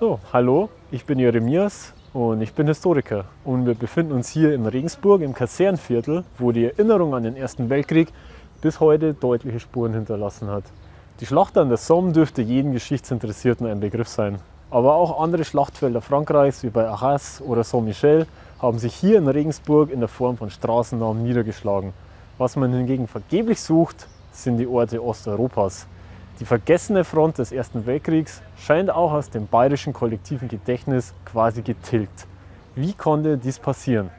So, hallo, ich bin Jeremias und ich bin Historiker und wir befinden uns hier in Regensburg im Kasernenviertel, wo die Erinnerung an den Ersten Weltkrieg bis heute deutliche Spuren hinterlassen hat. Die Schlacht an der Somme dürfte jedem Geschichtsinteressierten ein Begriff sein. Aber auch andere Schlachtfelder Frankreichs wie bei Arras oder Saint-Michel haben sich hier in Regensburg in der Form von Straßennamen niedergeschlagen. Was man hingegen vergeblich sucht, sind die Orte Osteuropas. Die vergessene Front des Ersten Weltkriegs scheint auch aus dem bayerischen kollektiven Gedächtnis quasi getilgt. Wie konnte dies passieren?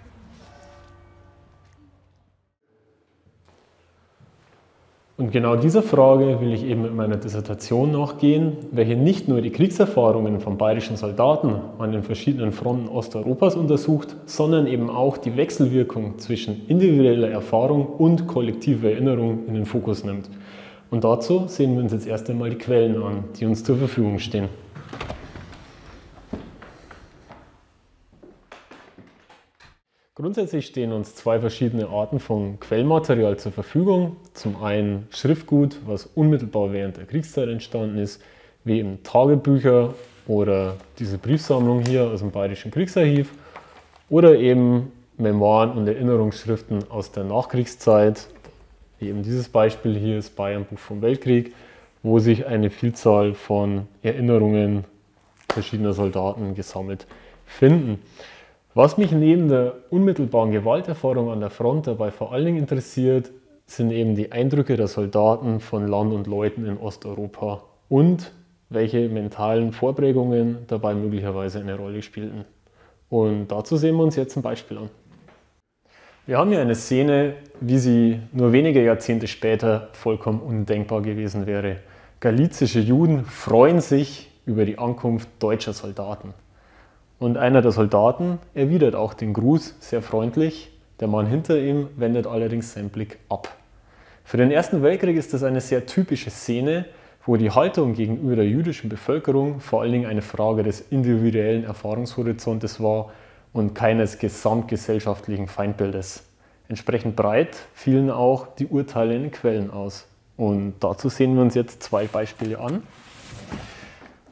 Und genau dieser Frage will ich eben mit meiner Dissertation nachgehen, welche nicht nur die Kriegserfahrungen von bayerischen Soldaten an den verschiedenen Fronten Osteuropas untersucht, sondern eben auch die Wechselwirkung zwischen individueller Erfahrung und kollektiver Erinnerung in den Fokus nimmt. Und dazu sehen wir uns jetzt erst einmal die Quellen an, die uns zur Verfügung stehen. Grundsätzlich stehen uns zwei verschiedene Arten von Quellmaterial zur Verfügung. Zum einen Schriftgut, was unmittelbar während der Kriegszeit entstanden ist, wie eben Tagebücher oder diese Briefsammlung hier aus dem Bayerischen Kriegsarchiv oder eben Memoiren und Erinnerungsschriften aus der Nachkriegszeit. Wie eben dieses Beispiel hier ist Bayernbuch vom Weltkrieg, wo sich eine Vielzahl von Erinnerungen verschiedener Soldaten gesammelt finden. Was mich neben der unmittelbaren Gewalterfahrung an der Front dabei vor allen Dingen interessiert, sind eben die Eindrücke der Soldaten von Land und Leuten in Osteuropa und welche mentalen Vorprägungen dabei möglicherweise eine Rolle spielten. Und dazu sehen wir uns jetzt ein Beispiel an. Wir haben hier eine Szene, wie sie nur wenige Jahrzehnte später vollkommen undenkbar gewesen wäre. Galizische Juden freuen sich über die Ankunft deutscher Soldaten. Und einer der Soldaten erwidert auch den Gruß sehr freundlich. Der Mann hinter ihm wendet allerdings seinen Blick ab. Für den Ersten Weltkrieg ist das eine sehr typische Szene, wo die Haltung gegenüber der jüdischen Bevölkerung vor allen Dingen eine Frage des individuellen Erfahrungshorizontes war und keines gesamtgesellschaftlichen Feindbildes. Entsprechend breit fielen auch die Urteile in den Quellen aus. Und dazu sehen wir uns jetzt zwei Beispiele an.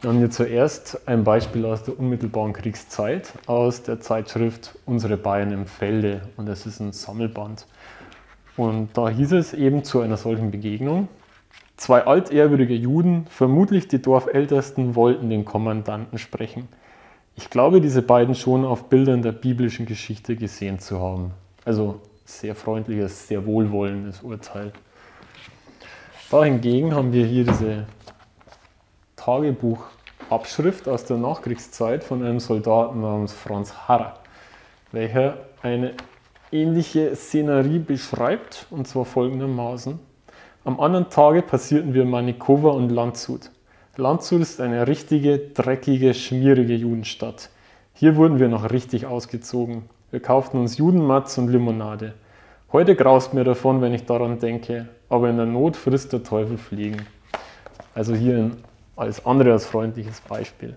Wir haben hier zuerst ein Beispiel aus der unmittelbaren Kriegszeit, aus der Zeitschrift Unsere Bayern im Felde. Und das ist ein Sammelband. Und da hieß es eben zu einer solchen Begegnung: Zwei altehrwürdige Juden, vermutlich die Dorfältesten, wollten den Kommandanten sprechen. Ich glaube, diese beiden schon auf Bildern der biblischen Geschichte gesehen zu haben. Also sehr freundliches, sehr wohlwollendes Urteil. Dahingegen haben wir hier diese Tagebuchabschrift aus der Nachkriegszeit von einem Soldaten namens Franz Harrer, welcher eine ähnliche Szenerie beschreibt, und zwar folgendermaßen: Am anderen Tage passierten wir Manikowa und Landshut. Landshut ist eine richtige, dreckige, schmierige Judenstadt. Hier wurden wir noch richtig ausgezogen. Wir kauften uns Judenmatz und Limonade. Heute graust mir davon, wenn ich daran denke, aber in der Not frisst der Teufel Fliegen. Also hier ein alles andere als freundliches Beispiel.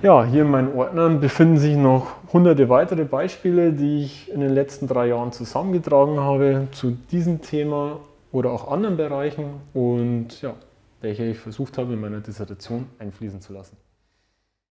Ja, hier in meinen Ordnern befinden sich noch hunderte weitere Beispiele, die ich in den letzten 3 Jahren zusammengetragen habe zu diesem Thema oder auch anderen Bereichen und ja, welche ich versucht habe, in meiner Dissertation einfließen zu lassen.